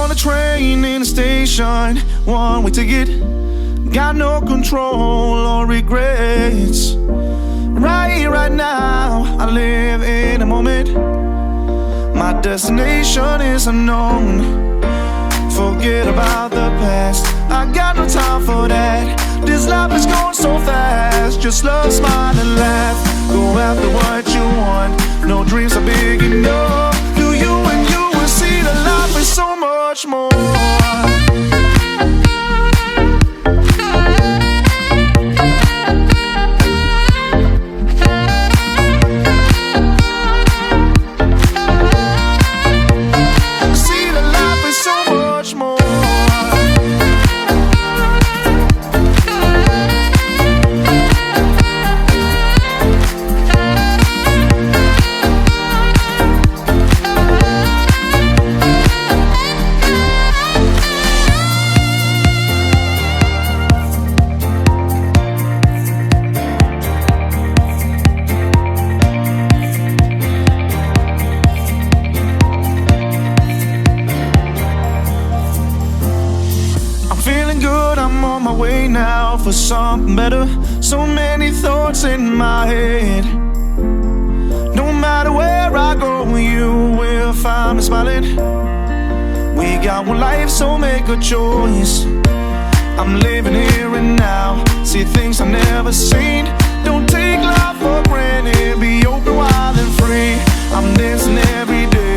on a train in a station, one-way ticket. Got no control or regrets. Right here, right now, I live in a moment. My destination is unknown. Forget about the past, I got no time for that. This life is going so fast. Just love, smile and laugh. Go after what you want. No dreams are big enough. Do you and you will see that life is so much more. I'm on my way now for something better. So many thoughts in my head. No matter where I go, you will find me smiling. We got one life, so make a choice. I'm living here and now. See things I've never seen. Don't take life for granted. Be open, wild and free. I'm dancing every day.